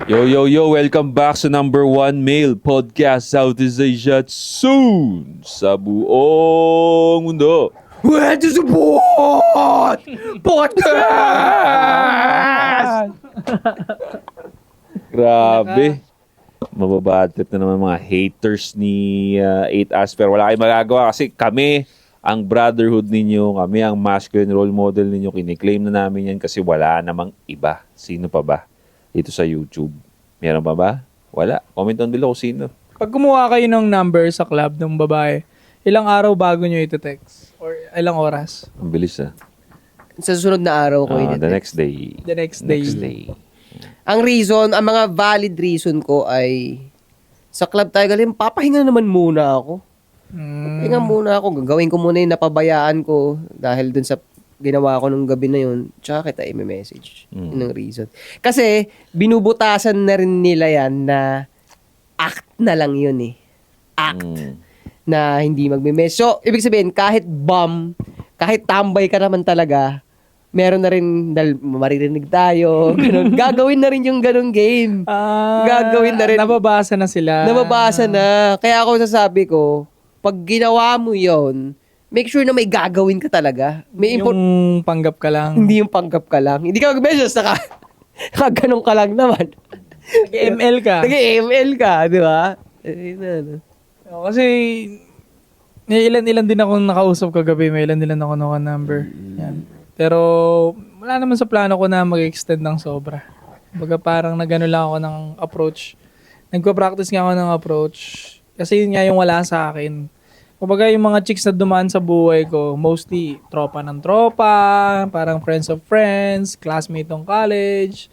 Yo, welcome back sa number 1 male podcast Southeast Asia at soon sa buong mundo. Where to support podcast? Grabe. Mababad trip na naman mga haters ni 8 Asper. Wala kayong magagawa kasi kami ang brotherhood ninyo, kami ang masculine role model ninyo. Kiniklaim na namin yan kasi wala namang iba. Sino pa ba? Dito sa YouTube. Meron pa ba? Wala. Comment down below kung sino. Pag kumuha kayo ng number sa club ng babae, ilang araw bago nyo ito-text? Or ilang oras? Ang bilis Sa susunod na araw ko The next day. The next day. Ang reason, ang mga valid reason ko ay sa club tayo galing, papahinga naman muna ako. Papahinga muna ako. Gagawin ko muna yung napabayaan ko dahil dun sa ginawa ko nung gabi na yun. Tsaka kita i-message. Yun ang reason. Kasi, binubutasan na rin nila yan na act na lang yun eh. Act. Na hindi magme-message. So, ibig sabihin, kahit kahit tambay ka naman talaga, meron na rin, dahil maririnig tayo, ganun. Gagawin na rin yung ganung game. Gagawin na rin. Nababasa na sila. Nababasa na. Kaya ako sasabi ko, pag ginawa mo yon, make sure na may gagawin ka talaga. Yung panggap ka lang. Hindi yung panggap ka lang. Hindi ka mag-message, ganun ka lang naman. Nag-ML ka. Nag-ML ka, di ba? Kasi, may ilan din ako nakausap kagabi. May ilan ako number. Yan. Pero, wala naman sa plano ko na mag-extend ng sobra. Baga parang nagano lang ako ng approach. Nagpa-practice nga ako ng approach. Kasi yun nga yung wala sa akin. Kumbaga yung mga chicks na dumaan sa buhay ko, mostly tropa ng tropa, parang friends of friends, classmate ng college,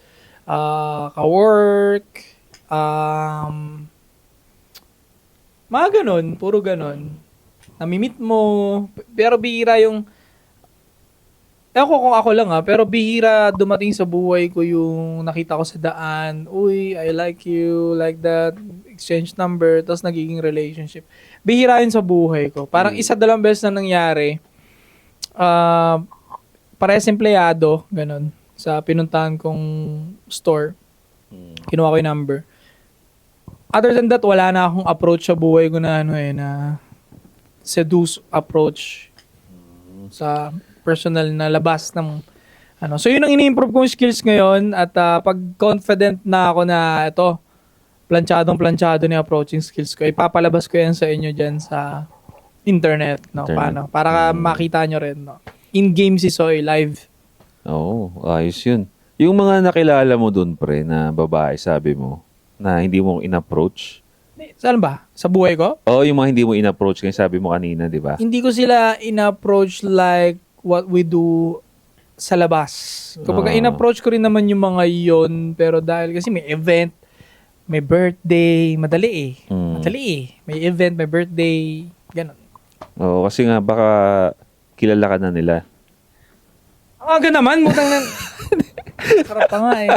ka-work, mga ganun, puro ganun. Namimit mo, pero bihira yung, ewan ko kung ako lang pero bihira dumating sa buhay ko yung nakita ko sa daan, uy, I like you, like that, exchange number, tapos nagiging relationship. Bihira yun sa buhay ko. Parang isa-dalawang beses na nangyari, parehas empleyado, ganun, sa pinuntahan kong store. Kinuha ko yung number. Other than that, wala na akong approach sa buhay ko na na seduce approach sa personal na labas ng So yun ang ini-improve kong skills ngayon at pag confident na ako na ito, planchado ni approaching skills ko, ipapalabas ko yan sa inyo dyan sa internet, Paano? Para makita nyo rin, In-game si Soy, live. Oo, ayos yun. Yung mga nakilala mo dun, pre, na babae, sabi mo, na hindi mo in-approach. Saan ba? Sa buhay ko? Oo, yung mga hindi mo in-approach, kaya sabi mo kanina, di ba? Hindi ko sila in-approach like what we do sa labas. Kapag in-approach ko rin naman yung mga yon, pero dahil kasi may event, may birthday, madali eh. May event, may birthday, ganun. Oo, kasi nga baka kilala ka na nila. Aga naman, mutang na. Sarap pa nga eh.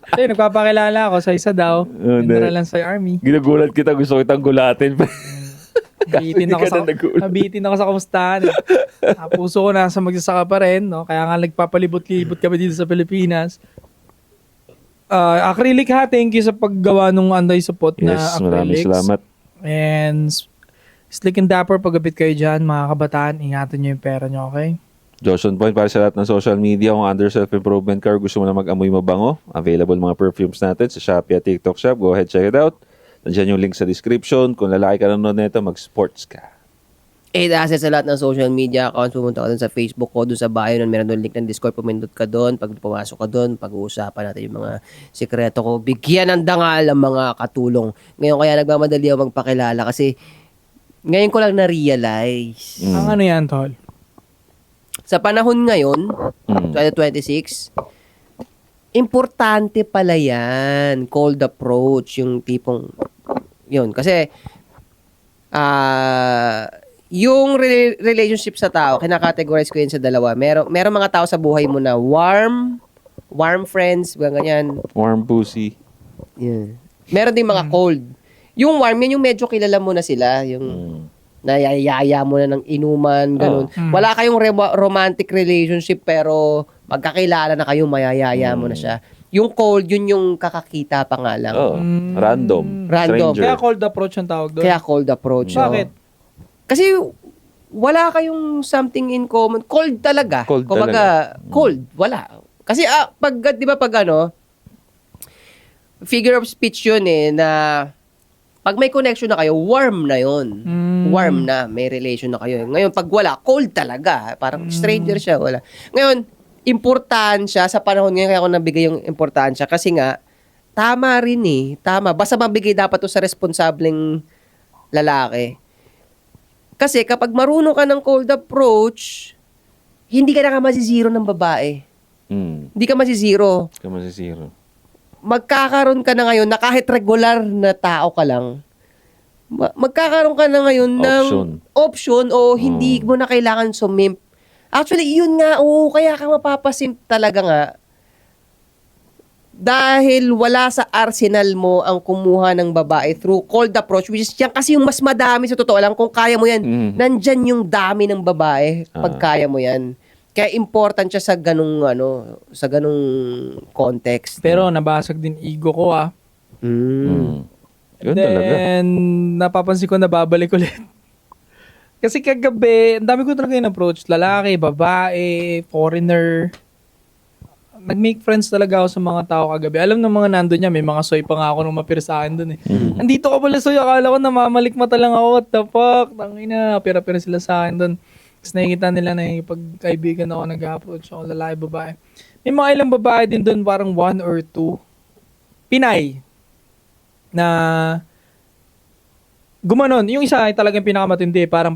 Kasi nagpapakilala ako sa isa daw. General lang sa army. Ginagulat kita, gusto kitang gulatin. Nabitin ako sa kamustahan. Puso ko nasa magsasaka pa rin, Kaya nga nagpapalibot-libot kami dito sa Pilipinas. Acrylic thank you sa paggawa ng Anday Support na acrylics. Maraming salamat. And slick and dapper, pagabit kayo dyan, mga kabataan, ingatan nyo yung pera nyo, okay? Johnson Point para sa lahat ng social media. Kung under self-improvement ka or gusto mo na mag-amoy mabango, available mga perfumes natin sa Shopee at TikTok Shop. Go ahead, check it out. Nandiyan yung link sa description. Kung lalaki ka nanonood nito, mag-sports ka. 8 assets sa lahat ng social media accounts. Pumunta ka dun sa Facebook ko, dun sa bio nun, meron doon link ng Discord, pumindot ka doon. Pag pumasok ka doon, pag-uusapan natin yung mga sikreto ko. Bigyan ng dangal ang mga katulong. Ngayon kaya nagmamadali ako magpakilala kasi ngayon ko lang na-realize. Ang ano yan, tol? Sa panahon ngayon, 2026, importante pala yan. Cold approach, yung tipong, yun. Kasi, yung relationship sa tao, kinakategorize ko yun sa dalawa. Meron mga tao sa buhay mo na warm friends, ganyan. Warm pussy. Yeah. Meron din mga cold. Yung warm, yun yung medyo kilala mo na sila. Yung nayayaya mo na ng inuman, ganun. Wala kayong romantic relationship pero magkakilala na kayo, mayayaya mo na siya. Yung cold, yun yung kakakita pa nga lang. Oh, random. Random. Stranger. Kaya cold approach ang tawag doon. Kaya cold approach. Bakit? oo. Kasi wala kayong something in common. Cold talaga. Cold Kumbaga, talaga. cold. Wala. Kasi pag, di ba pag figure of speech yun na pag may connection na kayo, warm na yun. Warm na. May relation na kayo. Ngayon, pag wala, cold talaga. Parang stranger siya. Wala. Ngayon, importansya sa panahon ngayon, kaya ako nabigay yung importansya kasi nga, tama rin Tama. Basta mabigay dapat to sa responsableng lalaki. Kasi kapag marunong ka ng cold approach, hindi ka na nga masizero ng babae. Hindi ka masizero. Ka masisiro. Magkakaroon ka na ngayon na kahit regular na tao ka lang, magkakaroon ka na ngayon ng option o hindi mo na kailangan sumimp. Actually, yun nga, kaya ka mapapasimp talaga nga. Dahil wala sa arsenal mo ang kumuha ng babae through cold approach, which is yan kasi yung mas madami sa totoo lang. Kung kaya mo yan, nandyan yung dami ng babae pag kaya mo yan. Kaya important siya sa ganung context. Pero nabasag din ego ko Yun talaga. Then, napapansin ko na babalik ulit. Kasi kagabi, ang dami ko talaga yung approach. Lalaki, babae, foreigner. Nag-make friends talaga ako sa mga tao kagabi. Alam ng mga nandun niya, may mga soy pa nga ako nung mapir sa akin dun Andito ka pala soy, akala ko namamalikmata lang ako. What the fuck? Tangina, pira-pira sila sa akin dun. Tapos nakikita nila na pagkaibigan ako, nag-approach ako, lalaki, babae. May mga ilang babae din dun, parang 1 or 2. Pinay. Na gumanon. Yung isa ay talagang pinakamatindi. Parang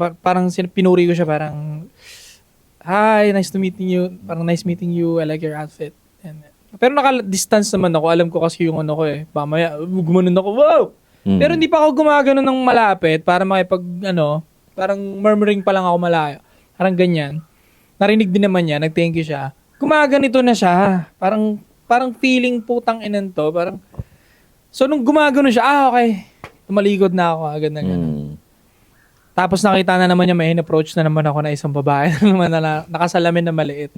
pinuri ko siya, parang, hi, nice meeting you. Parang nice meeting you. I like your outfit. Pero naka-distance naman ako. Alam ko kasi yung ano ko Mamaya, gumanon ako. Wow! Pero hindi pa ako gumagano ng malapit para parang murmuring pa lang ako malayo. Parang ganyan. Narinig din naman niya. Nag-thank you siya. Gumaganito na siya. Parang feeling putang inan to. So nung gumagano siya, okay. Tumaligod na ako. Agad na gano'n. Tapos nakita na naman niya, may in-approach na naman ako na isang babae na nakasalamin na maliit.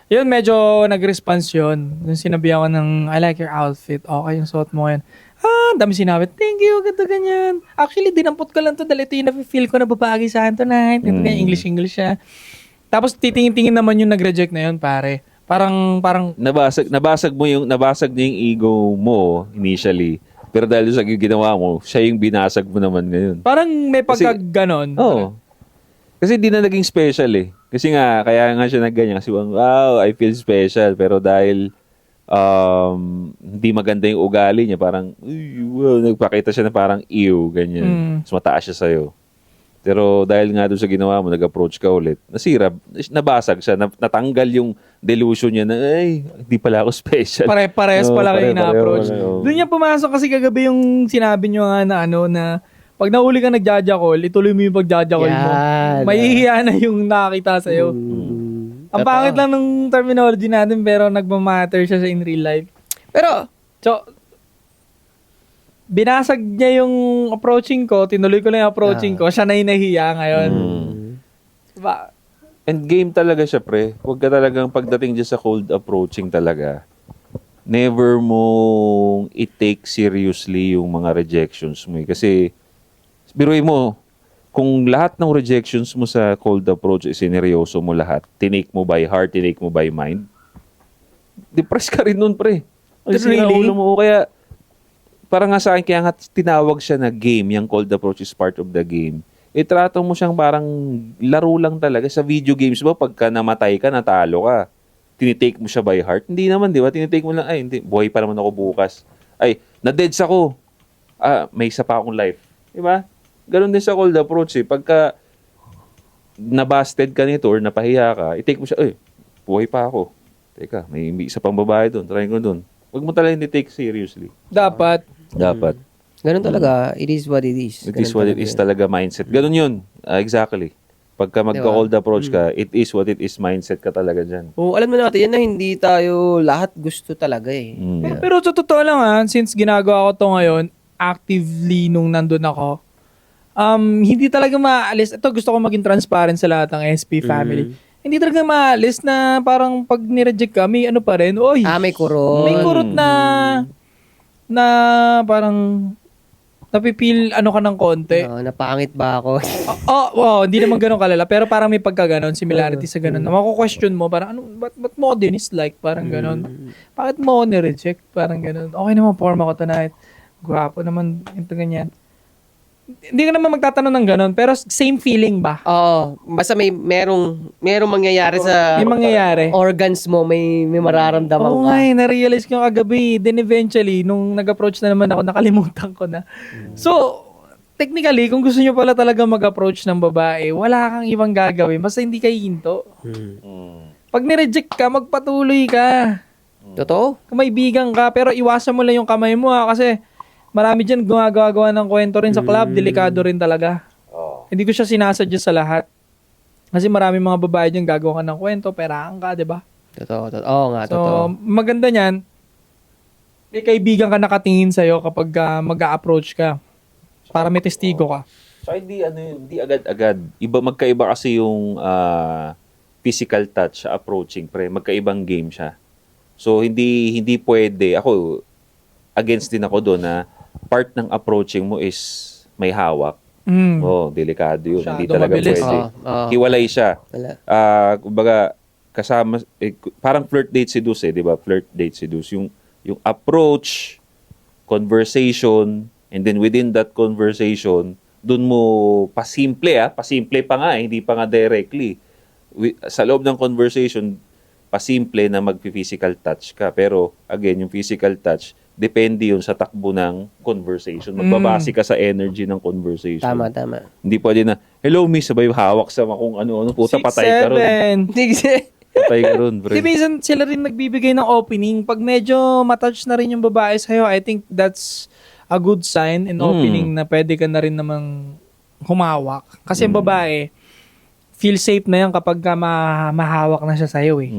Yun, medyo nag-response yun. Nung sinabi ako ng, I like your outfit. Okay, yung suot mo yan. Dami sinabi, thank you, ganito, ganyan. Actually, dinampot ko lang to dahil ito yung na-feel ko na babagi sa akin tonight. Ito ganyan, English siya. Tapos titingin-tingin naman yung nag-reject na yun, pare. Parang Nabasag niya yung ego mo initially. Pero dahil sa ginawa mo, siya yung binasag mo naman ngayon. parang may pagka-ganon. Oo. Kasi di na naging special Kasi nga, kaya nga siya nagganyan. Kasi wow, I feel special. Pero dahil hindi maganda yung ugali niya, parang, wow, nagpakita siya na parang ew, ganyan. Mas mataas siya sa'yo. Pero dahil nga doon sa ginawa mo, nag-approach ka ulit, nabasag siya, natanggal yung delusion niya na, ay, hindi pala ako special. Pare-pares pala kayo na-approach. Pareho. Doon niya pumasok kasi kagabi yung sinabi niyo nga na pag nahuli ka nagjajakol, ituloy mo yung pagjajakol mo. Mahihiya na yung nakakita sa'yo. Ang pangit lang ng terminology natin pero nagmamatter siya sa in real life. Pero, binasag niya yung approaching ko, tinuloy ko lang yung approaching ko, siya na yung nahiya ngayon. Diba? And game talaga siya, pre. Huwag ka talagang pagdating dyan sa cold approaching talaga. Never mong i-take seriously yung mga rejections mo. Kasi, biruin mo, kung lahat ng rejections mo sa cold approach, sineryoso mo lahat, tinake mo by heart, tinake mo by mind, depressed ka rin nun, pre. Really? Ulo mo. Kaya, parang nga sa akin, kaya nga tinawag siya na game, yung cold approach is part of the game. Itrato mo siyang parang laro lang talaga. Sa video games ba, pagka namatay ka, natalo ka, tinitake mo siya by heart? Hindi naman, di ba? Tinitake mo lang, ay, hindi, buhay pa naman ako bukas. Ay, na-deads ako. May isa pa akong life. Di ba? Ganon din sa cold approach Pagka nabasted ka nito or napahiya ka, i-take mo siya, ay, buhay pa ako. Teka, may isa pang babae doon. Try ko doon. Huwag mo talaga hindi-take seriously. Dapat. ganun talaga, it is what it is. It is what it is talaga mindset. Ganon yun. Exactly. Pagka magka-cold approach ka, it is what it is mindset ka talaga dyan. Alam mo natin yan na hindi tayo lahat gusto talaga Pero sa totoo lang since ginagawa ko to ngayon, actively nung nandun ako, hindi talaga maalis. Ito gusto ko maging transparent sa lahat ng SP family. hindi talaga maalis na parang pag nireject ka, may ano pa rin, oy, May kurot. may kurot na parang napipil ano ka ng konti. Napangit ba ako? Hindi naman ganun kalala, pero parang may pagkaganon, similarity sa ganun. Na mako-question mo, parang, ba't mo dislike? Parang ganun. Bakit mo ako nireject? Parang ganun. Okay naman, forma ko tonight. Gwapo naman, ito ganyan. Hindi ka naman magtatanong ng ganun, pero same feeling ba? Basta merong mangyayari sa May mangyayari. organs mo, may mararamdaman Oo ka. nga, na-realize ko kagabi. Then eventually, nung nag-approach na naman ako, nakalimutan ko na. So, technically, kung gusto nyo pala talaga mag-approach ng babae, wala kang ibang gagawin. Basta hindi kayo hinto. Pag nireject ka, magpatuloy ka. Totoo? Kaibigan ka, pero iwasan mo lang yung kamay mo kasi marami dyan gumagawa ng kwento rin sa club, delikado rin talaga. Hindi ko siya sinasadya sa lahat. Kasi marami mga babae dyan gagawa ka ng kwento, perahan ka, di ba? Totoo. Oo nga, So, totoo. maganda niyan, may kaibigan ka nakatingin sa'yo kapag mag-a-approach ka. Para may testigo ka. So hindi agad-agad. Magkaiba kasi yung physical touch sa approaching, pre. Magkaibang game siya. So hindi pwede. Ako against din ako doon na part ng approaching mo is may hawak. Delikado yun. Masyado Hindi talaga mabilis. pwede. Oo. Hiwalay siya. Wala. Kumbaga kasama parang flirt date seduce, di ba? Flirt date seduce yung approach, conversation, and then within that conversation, dun mo pasimple pa nga, hindi pa nga directly. Sa loob ng conversation, pasimple na mag-physical touch ka. Pero again, yung physical touch, depende yun sa takbo ng conversation. Magbabase ka sa energy ng conversation. Tama. Hindi pwede na, hello miss, sabay hawak sa kung ano-ano, puta patay ka ron. 6'7". Patay ka ron, pre. Di minsan sila rin nagbibigay ng opening. Pag medyo matouch na rin yung babae sa'yo, I think that's a good sign and opening na pwede ka na rin namang humawak. Kasi yung babae, feel safe na yan kapag ka mahawak na siya sa'yo eh.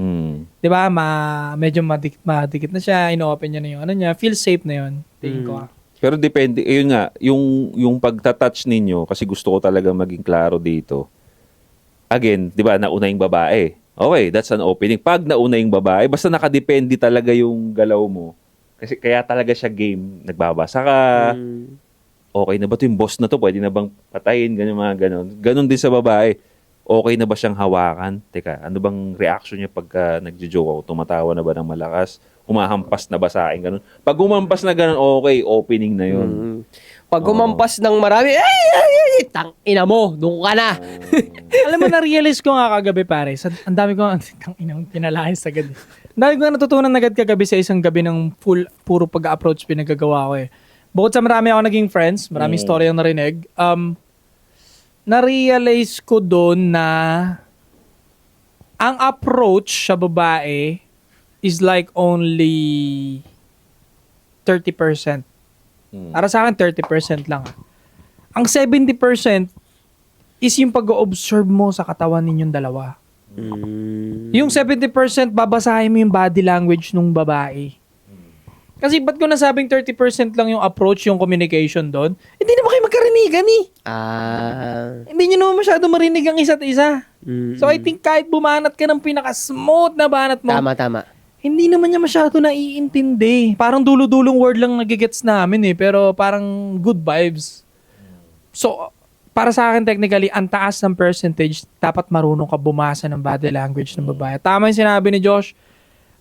Di ba? Medyo madikit na siya, ino-open niya na yung ano niya. Feel safe na yun. Tingin ko. Pero depende, yun nga, yung pagtatouch ninyo, kasi gusto ko talaga maging klaro dito. Again, di ba, nauna yung babae. Okay, that's an opening. Pag nauna yung babae, basta nakadepende talaga yung galaw mo. Kasi kaya talaga siya game. Nagbabasa ka. Okay na ba ito yung boss na to? Pwede na bang patayin? Ganyan, mga ganon. Ganon din sa babae. Okay na ba siyang hawakan? Teka, ano bang reaction niya pagka nagjo-joke ako? Tumatawa na ba ng malakas? Humahampas na ba sa akin? Ganon. Pag humampas na ganon, okay, opening na yun. Pag gumampas ng marami, tang ina mo, doon ka na. Alam mo, na-realize ko nga kagabi, pare. Ang dami ko, pinalayas agad. Ang dami ko nga natutunan agad kagabi sa isang gabi ng puro pag-approach pinagagawa ko eh. Bukod sa marami ako naging friends, maraming story ang narinig, na-realize ko doon na ang approach sa babae is like only 30%. Para sa akin, 30% lang. Ang 70% is yung pag-observe mo sa katawan ninyong dalawa. Yung 70%, babasahin mo yung body language ng babae. Kasi ba't ko nasabing 30% lang yung approach, yung communication doon? Hindi naman kayo magkarinigan eh. Hindi nyo naman masyado marinig ang isa't isa. So I think kahit bumanat ka ng pinaka-smooth na banat mo, Tama. hindi naman niya masyado naiintindi. Parang dulo-dulong word lang nagigets namin eh, pero parang good vibes. So, para sa akin technically, ang taas ng percentage, dapat marunong ka bumasa ng body language ng babae. Tama yung sinabi ni Josh,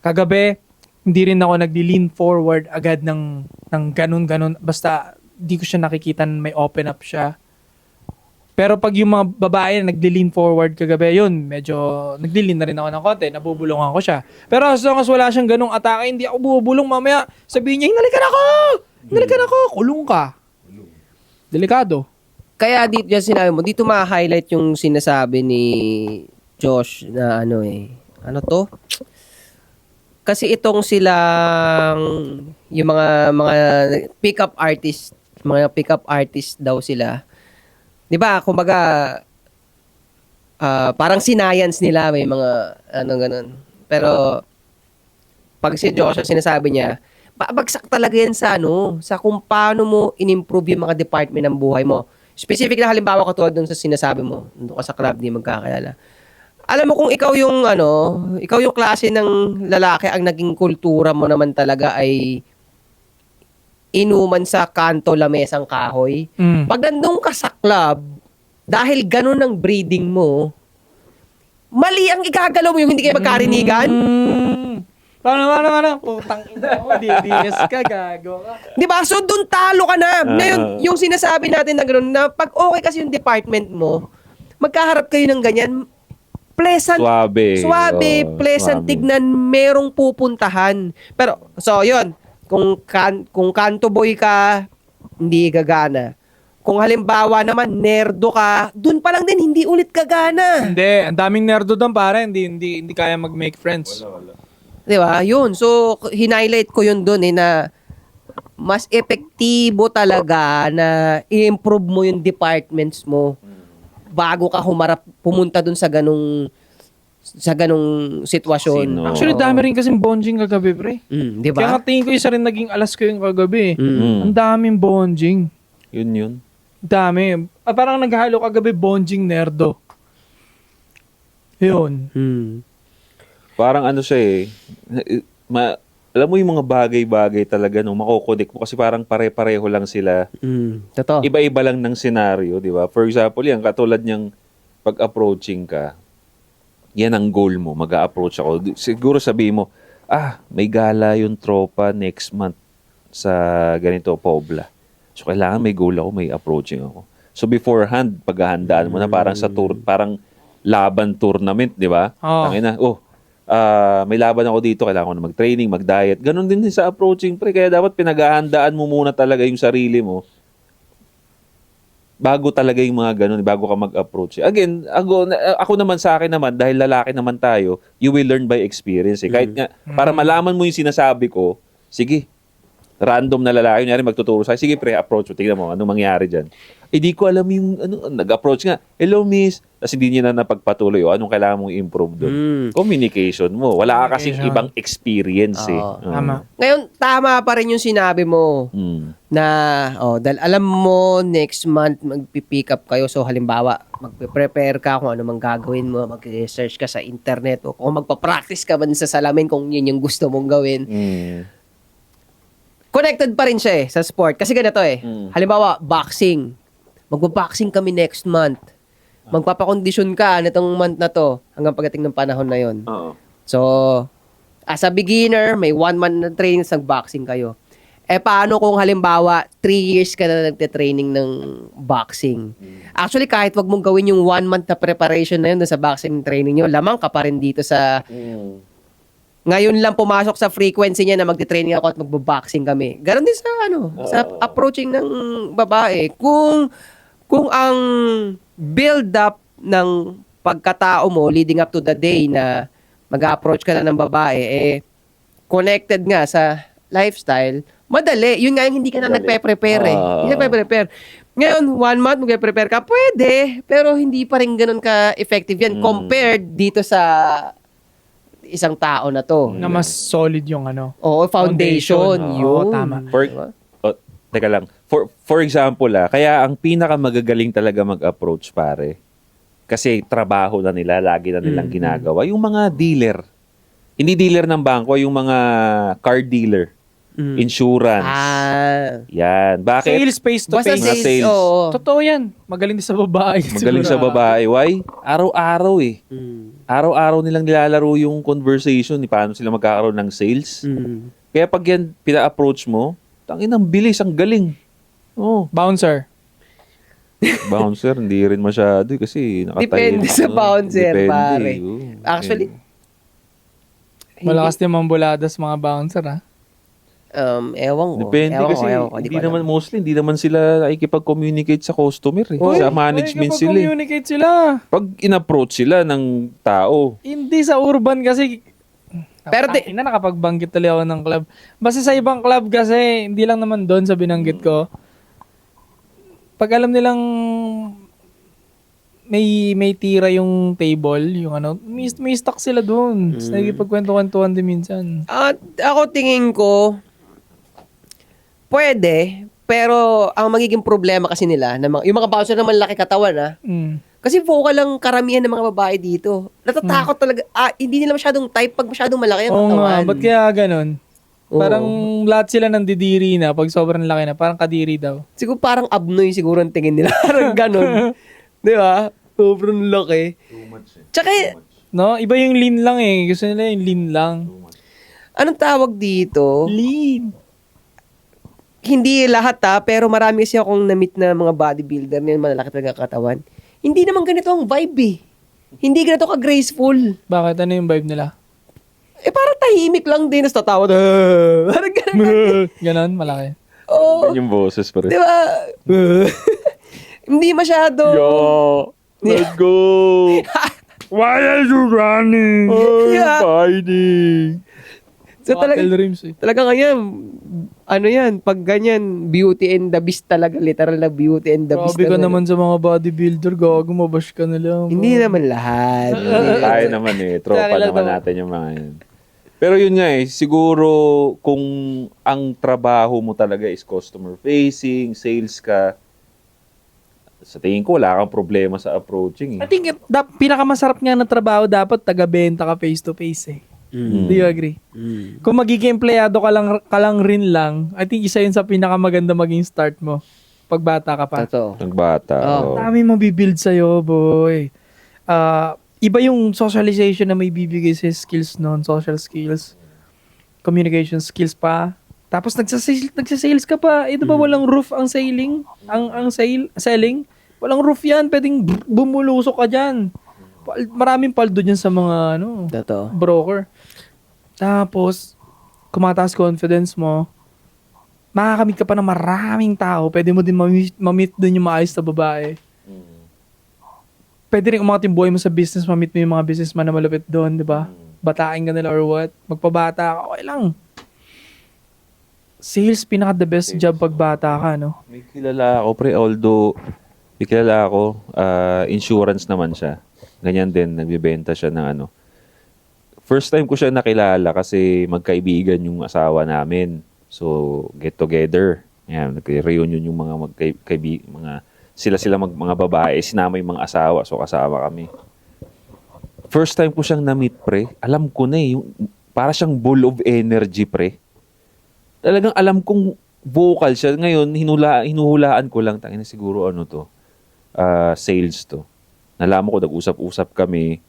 kagabi, hindi rin ako nagli-lean forward agad ng ganun-ganun. Basta, di ko siya nakikita na may open up siya. Pero pag yung mga babae na nagli-lean forward kagabi, yun, medyo nagli-lean na rin ako ng konti, nabubulungan ko siya. Pero as long as wala siyang ganung atake, hindi ako bubulong, mamaya sabihin niya, hinalikan ako, kulong ka. Delikado. Kaya dito yung sinabi mo, dito ma-highlight yung sinasabi ni Josh na ano to? Kasi itong silang yung mga pick-up artist daw sila. 'Di ba? Kumbaga parang sinayans nila may mga ganun. Pero pag si Josh sinasabi niya, babagsak talaga yan sa kung paano mo in-improve yung mga department ng buhay mo. Specific na halimbawa katulad dun sa sinasabi mo, doon ka sa club, di magkakilala. alam mo kung ikaw yung klase ng lalaki, ang naging kultura mo naman talaga ay inuman sa kanto lamesang kahoy. Pag nandun ka sa club, dahil ganun ang breeding mo, mali ang igagalaw mo yung hindi kayo magkarinigan. Paano? Putang ina mo, DDS ka, gago ka. Di ba? So, dun talo ka na. Ngayon, yung sinasabi natin na gano'n, na pag okay kasi yung department mo, magkaharap kayo ng ganyan, pleasant. Suabe. Pleasant Suabe. tignan, merong pupuntahan. Pero, so, yun. Kung kanto boy ka, hindi gagana. Kung halimbawa naman, nerdo ka, dun pa lang din, hindi ulit gagana. Hindi, ang daming nerdo doon, pare. Hindi kaya mag-make friends. Di ba? Yun. So, hinighlight ko yun dun na mas epektibo talaga na i-improve mo yung departments mo bago ka pumunta dun sa ganung sitwasyon. Sino? Actually, dami rin kasing bonding kagabi, pre. Di Kaya ba? nga tingin ko isa rin naging alas ko yung kagabi. Mm. Ang daming bonding. Yun. Dami. Parang naghalo kagabi bonding nerdo. Yun. Parang ano siya alam mo yung mga bagay-bagay talaga no, makokonek mo kasi parang pare-pareho lang sila. Totoo. Iba-iba lang ng senaryo, di ba? For example, yan, katulad niyang pag-approaching ka, yan ang goal mo, mag-a-approach ako. Siguro sabihin mo, may gala yung tropa next month sa ganito, Pobla. So, kailangan may goal ako, may approaching ako. So, beforehand, paghahandaan mo na parang sa tour, parang laban tournament, di ba? Oh. Tangina, may laban ako dito, kailangan ko na mag-training, mag-diet. Ganon din sa approaching, pre. Kaya dapat pinaghahandaan mo muna talaga yung sarili mo bago talaga yung mga ganon, bago ka mag-approach. Again, ako naman sa akin naman, dahil lalaki naman tayo, you will learn by experience. Kahit nga, para malaman mo yung sinasabi ko, sige, random na lalaki, kunyari magtuturo sa'yo, sige pre, approach mo, tingnan mo, anong mangyari dyan. Di ko alam yung, nag-approach nga, hello miss, tapos hindi niya na napagpatuloy, anong kailangan mong improve doon? Communication mo. Wala ka kasing ibang experience Tama. Ngayon, tama pa rin yung sinabi mo na, dahil alam mo, next month, magpipick up kayo. So, halimbawa, magpe-prepare ka kung ano mang gagawin mo, mag-research ka sa internet, o kung magpa-practice ka man sa salamin kung yun yung gusto mong gawin. Connected pa rin siya sa sport. Kasi ganito halimbawa, boxing. Magpa-boxing kami next month. Magpapakondisyon ka nitong month na to hanggang pagdating ng panahon na yon. So, as a beginner, may 1 month na training sa boxing kayo. Paano kung halimbawa 3 years ka na nagte-training ng boxing? Actually, kahit wag mong gawin yung 1 month na preparation na yun sa boxing training nyo, lamang ka pa rin dito sa ngayon lang pumasok sa frequency niya na magte-training ako at magbo-boxing kami. Ganon din sa sa approaching ng babae. Kung ang build up ng pagkatao mo leading up to the day na mag-approach ka na ng babae connected nga sa lifestyle, madali. Yun nga yung hindi ka na nagpe-prepare Hindi nagpe-prepare. Ngayon, 1 month magpe-prepare ka, pwede. Pero hindi pa rin ganun ka-effective yan compared dito sa isang tao na to. Na mas solid yung Foundation. Yun. Tama. Teka lang. For example, kaya ang pinakamagagaling talaga mag-approach, pare, kasi trabaho na nila, lagi na nilang ginagawa, yung mga dealer. Hindi dealer ng bangko, yung mga car dealer. Insurance. Yan. Bakit? Sales face to Basta face. sales. Oo. Totoo yan. Magaling din sa babae. Magaling sa babae. Why? Araw-araw Araw-araw nilang nilalaro yung conversation ni paano sila magkakaroon ng sales. Kaya pag yan pina-approach mo, tangin ang bilis, ang galing. Bouncer. Bouncer, hindi rin masyado kasi nakatayo. Depende sa bouncer, pare. Actually, Malakas din mambuladas mga bouncer, ha? Ewan ko. Depende kasi hindi naman sila nakikipag-communicate sa customer sa management sila. Communicate sila. Pag in-approach sila ng tao. Hindi sa urban kasi. Pero nakapagbanggit tuloy ako ng club. Basta sa ibang club kasi, hindi lang naman doon sa binanggit ko. Pag alam nilang may tira yung table, yung may stock sila doon. Tapos nagkipagkwento-kwentuhan din minsan. Ako tingin ko, pwede, pero ang magiging problema kasi nila, yung mga bouncer naman laki katawan Kasi vocal lang karamihan ng mga babae dito. Natatakot talaga. Hindi nila masyadong type pag masyadong malaki ang Oo nga, katawan. ba't kaya ganun? Oo. Parang lahat sila nandidiri na pag sobrang laki na. Parang kadiri daw. Siguro parang abnoy siguro ang tingin nila. Parang ganun. Di ba? Sobrang laki. Tsaka, No? Iba yung lean lang eh. Gusto nila yung lean lang. anong tawag dito? Lean. Hindi lahat pero marami kasi akong na-meet na mga bodybuilder na malalaki talaga katawan. Hindi naman ganito ang vibe eh. Hindi ganito ka-graceful. Bakit? Ano yung vibe nila? Parang tahimik lang din. Tapos tatawa. Parang ganun. Ganon, malaki. Oo. Yung boses pa rin. Di ba? Hindi masyado. Let's go! Why are you running? Yeah. Fighting! So talaga, Battle rims eh. talaga ngayon, pag ganyan, beauty and the beast talaga, literal na beauty and the beast. Grabe ka talaga. naman sa mga bodybuilder. Gago, mabash ka na lang. Hindi naman lahat. Tayo naman tropa Tayo lang naman naman. natin yung mga yun. Pero yun nga siguro kung ang trabaho mo talaga is customer facing, sales ka, sa tingin ko wala kang problema sa approaching. I think pinakamasarap nga na trabaho dapat taga-benta ka face to face eh. Do you agree? Kung magiging empleyado ka lang rin lang, I think isa yun sa pinakamaganda maging start mo pag bata ka pa. Totoo. Nagbata. Oh. Dami mabibuild sa'yo, boy. Iba yung socialization na may bibigay sa skills noon, social skills, communication skills pa. Tapos nagsasales ka pa. Ito ba walang roof ang selling? Selling? Walang roof yan. Pwedeng bumulusok ka dyan. Maraming paldo dyan sa mga Totoo. broker. Tapos, kumataas confidence mo, makakamit ka pa ng maraming tao. Pwede mo din mamit din yung maayos na babae. Pwede rin umangat yung buhay mo sa business, mamit mo yung mga businessman na malupit doon, di ba? Batain ka nila or what. Magpabata ka, okay lang. Sales, pinaka the best job pag bata ka, no? May kilala ako, although may kilala ako, insurance naman siya. Ganyan din, nagbibenta siya ng First time ko siya nakilala kasi magkaibigan yung asawa namin. So, get together. Yan, nag-reunion yung mga mga babae, sinama yung mga asawa. So, kasama kami. First time ko siyang na-meet, pre. Alam ko na yung para siyang ball of energy, pre. Talagang alam kong vocal siya. Ngayon, hinuhulaan ko lang. Tangina siguro sales to. Nalaman ko, nag-usap-usap kami.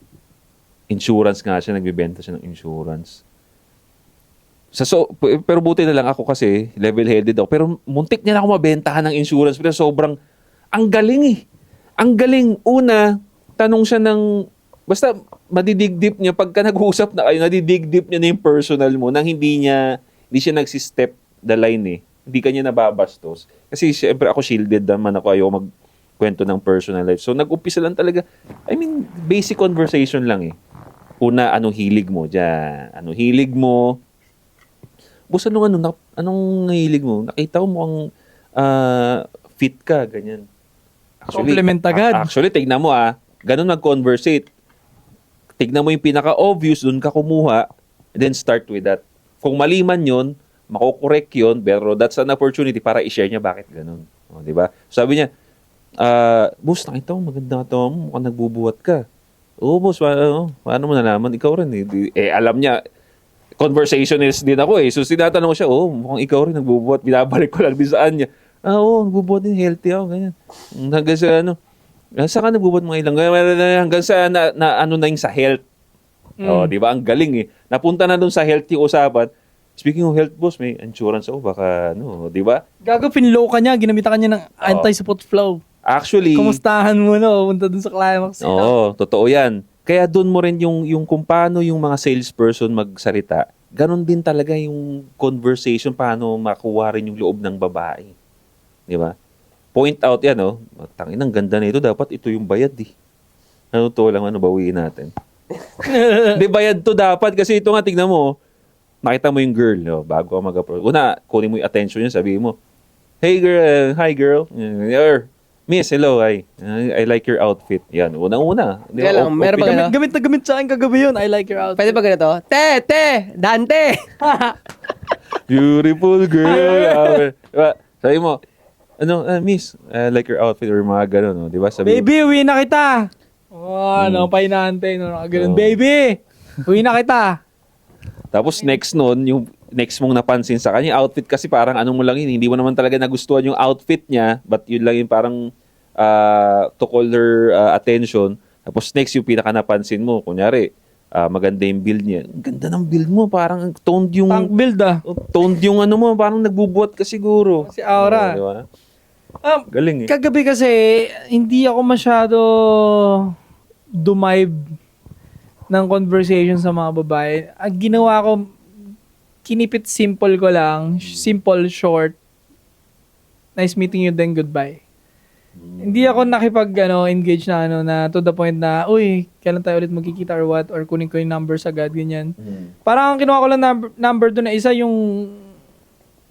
Insurance nga siya, nagbibenta siya ng insurance. Pero buti na lang ako kasi, level-headed ako. Pero muntik niya na ako mabentahan ng insurance. Pero sobrang, ang galing eh. Ang galing. Una, tanong siya basta madidigdip niya, pagka nag-usap na kayo, nadidigdip niya na yung personal mo nang hindi siya nagsistep the line eh. Hindi kanya nababastos. Kasi syempre ako shielded naman ako, ayaw magkwento ng personal life. So nag-umpisa lang talaga, basic conversation lang eh. Una, anong hilig mo dyan? Anong hilig mo? Boss, anong hilig mo? Nakita ko mukhang fit ka, ganyan. Compliment agad. Actually, tignan mo ganun nag-conversate. Tignan mo yung pinaka-obvious, dun ka kumuha, then start with that. Kung mali man yun, makukorek yun, pero that's an opportunity para i-share niya bakit ganun. O, diba? Sabi niya, boss, nakita mo, maganda ka mo, mukhang nagbubuhat ka. Oo, boss, paano mo nalaman? Ikaw rin eh. Alam niya, conversationalist din ako eh. So, tinatanong ko siya, mukhang ikaw rin nagbubuhat. Binabalik ko lang din saan niya. Nagbubuhat din, healthy ako, ganyan. Hanggang sa saan ka nagbubuhat mga ilang? Hanggang sa na yung sa health. Di ba? Ang galing eh. Napunta na dun sa health yung usapan. Speaking of health, boss, may insurance ako. Baka, di ba? Gago, pinlow ka niya. Ginamitan ka niya ng anti-support flow. Actually, Kumustahan mo punta dun sa climax. oo, totoo yan. Kaya dun mo rin yung kung paano yung mga salesperson magsalita, ganun din talaga yung conversation, paano makuha rin yung loob ng babae. Di ba? Point out yan, tangin, ang ganda na ito, dapat ito yung bayad eh. Bawiin natin. Di bayad to dapat, kasi ito nga, tignan mo, nakita mo yung girl, bago ka mag-approach. Una, kunin mo yung attention niya, sabihin mo, hey girl, hi girl, miss, hello, hi. I like your outfit. Yan, unang-una. Kaya lang, meron ba gano'n? Gamit na gamit sa akin kagabi yun. I like your outfit. Pwede ba ganito? Dante! Beautiful girl. Diba? Sabi mo, miss, I like your outfit or mga gano'n, no? Di ba? Sabi, Baby, uwi na kita! Ano, painante, no, ganun. Baby, uwi na kita! Tapos next nun, yung next mong napansin sa kanya, yung outfit kasi parang ano mo lang yun, hindi mo naman talaga nagustuhan yung outfit niya, but yun lang yung parang to call her attention. Tapos next, yung pinaka napansin mo, kunyari, maganda yung build niya. Ang ganda ng build mo, parang toned yung... Tank build Toned yung ano mo, parang nagbubuhat ka siguro. Si Aura. Di ba? Galing eh. Kagabi kasi, hindi ako masyado dumive ng conversation sa mga babae. Ang ginawa ko, kinipit simple ko lang. Simple, short. Nice meeting you, then goodbye. Hindi ako engage na to the point na, uy, kailan tayo ulit magkikita or what, or kunin ko yung numbers agad, ganyan. Parang ang kinuha ko lang number doon na isa yung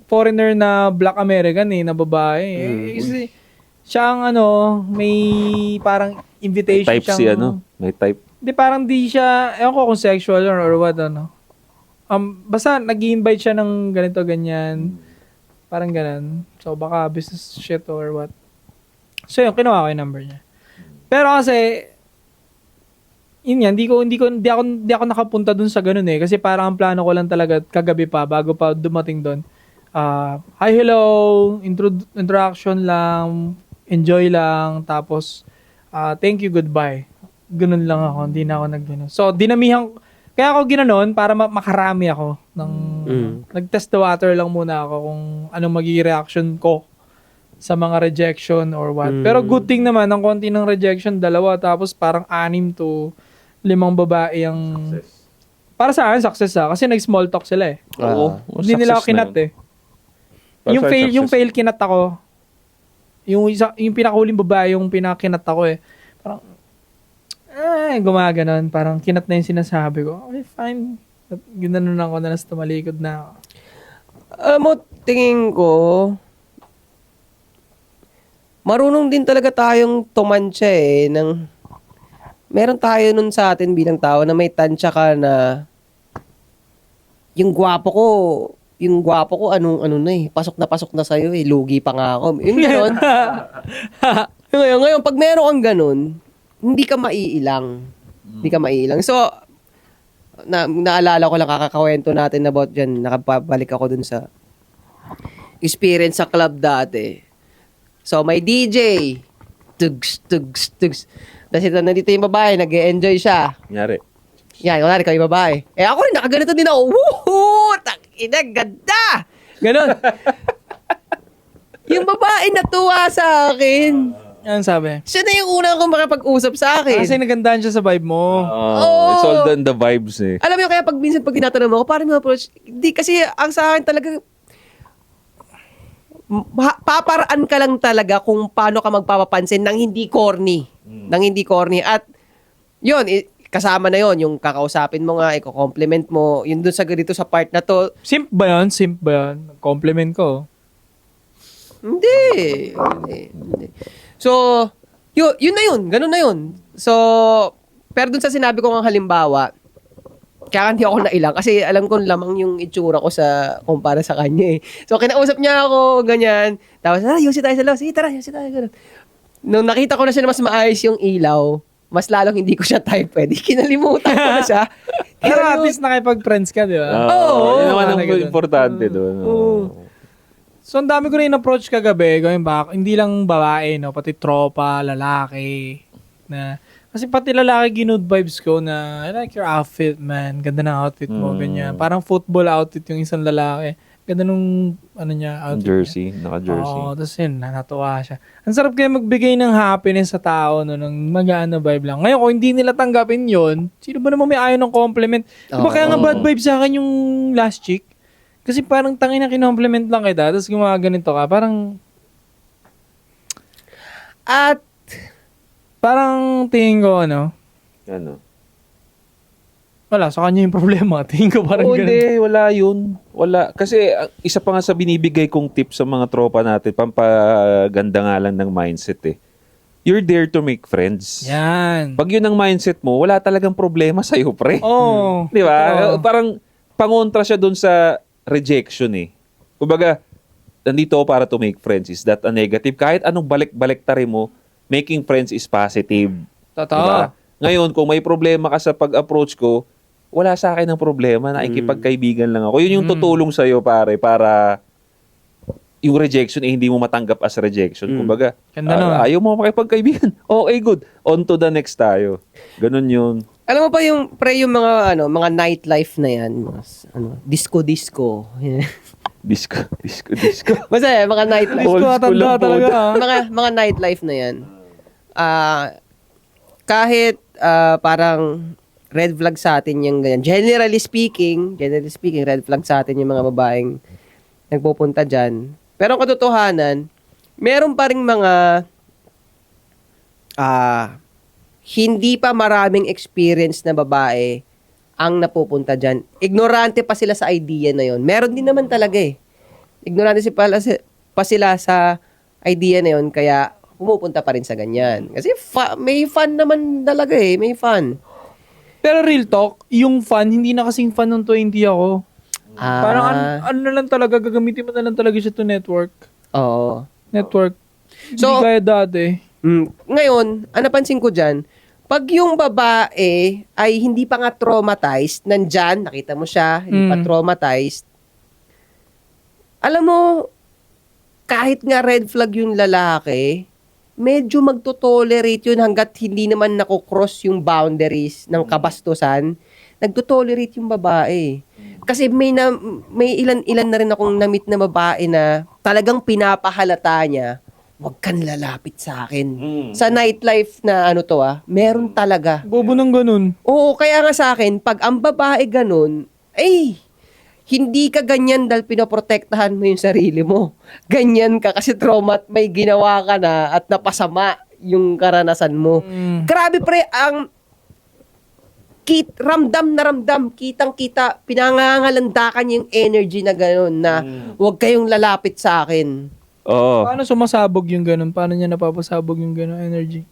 foreigner na black American na babae. Kasi siya ang may parang invitation May type siyang, may type. Hindi, parang di siya, ewan ko kung sexual or what, basta nag-i-invite siya ng ganito, ganyan. Parang ganun. So, baka business shit or what. So, yun, kinuha ko yung number niya. Pero kasi, yun yan, di ako nakapunta dun sa ganun eh. Kasi parang ang plano ko lang talaga kagabi pa, bago pa dumating dun. Hi, hello, introduction lang, enjoy lang, tapos, thank you, goodbye. Ganun lang ako, hindi na ako nag-ganun. So, kaya ako ginanon para makarami ako. Nag-test the water lang muna ako kung anong magiging reaction ko sa mga rejection or what. Pero good thing naman, ang konti ng rejection, 2, tapos parang 6 to 5 babae ang... Para sa akin, success Kasi nag-small talk sila eh. Oo. Hindi nila ako kinat eh. Yung fail kinat ako. Yung pinakahuling babae, yung pinakinat ako eh. Parang, gumaganon. Parang kinat na yung sinasabi ko. Okay, fine. Ginanon ako na nasa tumalikod na ako. Alam mo, tingin ko, marunong din talaga tayong tumansya meron tayo nun sa atin bilang tao na may tansya ka na yung gwapo ko, ano pasok na sa'yo lugi pa nga ako. Yung gano'n. ngayon, pag meron kang ganun, hindi ka maiilang. So, naalala ko lang, kakakawento natin about dyan, nakabalik ako dun sa experience sa club dati. So, may DJ. Tugs. Tapos nandito yung babae, nag-e-enjoy siya. Kunyari. Yan, kunwari kami babae. Ako rin, nakaganito din ako. Woohoo! Takina, ganda! Ganon. Yung babae natuwa sa akin. Yan sabi. Siya na yung unang kong makapag-usap sa akin. Kasi nagandahan siya sa vibe mo. It's all done the vibes eh. Alam mo, kaya minsan pag tinatanong mo ako, parang ma-approach, hindi kasi ang sa akin talaga, paparaan ka lang talaga kung paano ka magpapapansin nang hindi corny. At yun, kasama na yun, yung kakausapin mo nga, i-compliment mo, yun dun sa ganito sa part na to. Simp ba yun? Compliment ko. Hindi. So, yun na yun. Ganun na yun. So, pero dun sa sinabi ko ng halimbawa, kaya hindi ako nailang kasi alam ko lamang yung itsura ko kumpara sa kanya eh. So, kinausap niya ako, ganyan. Tapos, yusi tayo sa loob. Sige, tara, yusi tayo. Ganun. Nung nakita ko na siya na mas maayos yung ilaw, mas lalong hindi ko siya type eh. Di kinalimutan ko na siya. Pero at least nakipag-friends ka, di ba? Oo. Yun naman ang importante doon. So, ang dami ko rin approach kagabi, going back, hindi lang babae, no? Pati tropa, lalaki, kasi pati lalaki ginood vibes ko na, I like your outfit, man. Ganda ng outfit mo, ganyan. Parang football outfit yung isang lalaki. Ganda nung, outfit Jersey, niya. naka-jersey. Oo, tapos yun, natuwa siya. Ang sarap kaya magbigay ng happiness sa tao, no, ng mag-ano vibe lang. Ngayon, kung hindi nila tanggapin yon, sino ba naman may ayaw ng compliment? Diba kaya nga bad vibe sa akin yung last chick? Kasi parang tangin na kinompliment lang kita, tapos gumaganito ka, parang... At, parang tingin ko, Ano? wala, sa kanya yung problema. Tingin ko parang ganun. Hindi, wala yun. Wala. Kasi isa pa nga sa binibigay kong tip sa mga tropa natin, pampaganda nga lang ng mindset eh. You're there to make friends. Yan. Pag yun ang mindset mo, wala talagang problema sa'yo, pre. Oo. Di ba? Parang pangontra siya dun sa rejection eh. Kumbaga, nandito ako para to make friends. Is that a negative? Kahit anong balik-balik mo, making friends is positive. Totoo. Diba? Ngayon, kung may problema ka sa pag-approach ko, wala sa akin ang problema. Nakikipagkaibigan lang ako. Yun yung tutulong sa'yo, pare, para yung rejection hindi mo matanggap as rejection. Kumbaga, Ganda nun. ayaw mo makipagkaibigan. Okay, good. On to the next tayo. Ganun yun. Alam mo pa yung yung mga nightlife na yan, disco. Disco. Basta mga nightlife. Old Disco, school tanda lang po. talaga. mga nightlife na yan. Kahit parang red flag sa atin yung ganyan. Generally speaking, red flag sa atin yung mga babaeng nagpupunta dyan. Pero ang katotohanan, meron pa ring mga hindi pa maraming experience na babae ang napupunta dyan. Ignorante pa sila sa idea na yon. Meron din naman talaga eh. Ignorante pa sila sa idea na yon, kaya pumupunta pa rin sa ganyan. Kasi may fun naman talaga eh. May fun. Pero real talk, yung fan, hindi na kasing fan ng 20 ako. Parang ano na lang talaga, gagamitin mo na lang talaga siya to network. Oo. Network. So, Hindi kaya dati. Ngayon, ang napansin ko dyan, pag yung babae ay hindi pa nga traumatized, nandyan, nakita mo siya, hindi pa traumatized, alam mo, kahit nga red flag yung lalaki, medyo magtotolerate yun hanggat hindi naman nakukross yung boundaries ng kabastusan, nagtotolerate yung babae. Kasi may ilan na rin akong na-meet na babae na talagang pinapahalata niya, huwag kang lalapit sa akin. Sa nightlife na meron talaga. Bobo ng ganun. Oo, kaya nga sa akin, pag ang babae ganun, hindi ka ganyan dahil pinoprotektahan mo yung sarili mo. Ganyan ka kasi trauma at may ginawa ka na at napasama yung karanasan mo. Grabe pre, ang ramdam, kitang-kita, pinangangalandakan yung energy na gano'n na huwag kayong lalapit sa akin. Oo. Paano sumasabog yung ganun? Paano niya napapasabog yung ganun energy?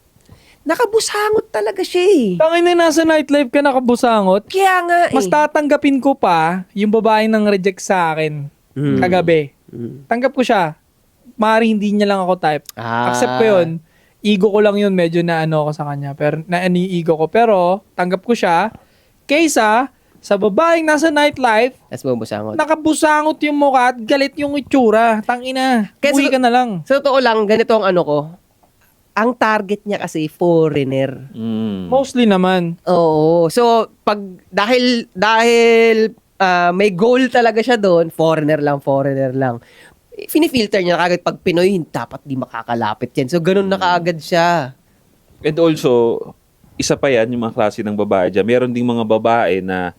Nakabusangot talaga siya eh. Tangin na nasa nightlife ka nakabusangot. Kaya nga eh. Mas tatanggapin ko pa yung babaeng nang reject sa akin kagabi. Tanggap ko siya. Maaari hindi niya lang ako type. Accept ko yun. Ego ko lang yun. Medyo na ako sa kanya. Pero yung ego ko. Pero tanggap ko siya. Kaysa sa babaeng nasa nightlife, Tapos bubusangot. nakabusangot yung mukha at galit yung itsura. Tangina. Kaya Uwi ka na lang. Sa totoo lang, ganito ang ko. Ang target niya kasi foreigner. Mostly naman. Oo. So, dahil may goal talaga siya doon, foreigner lang. Finifilter niya kagad pag Pinoy, dapat di makakalapit yan. So, ganun na kaagad siya. And also, isa pa yan, yung mga klase ng babae dyan. Meron ding mga babae na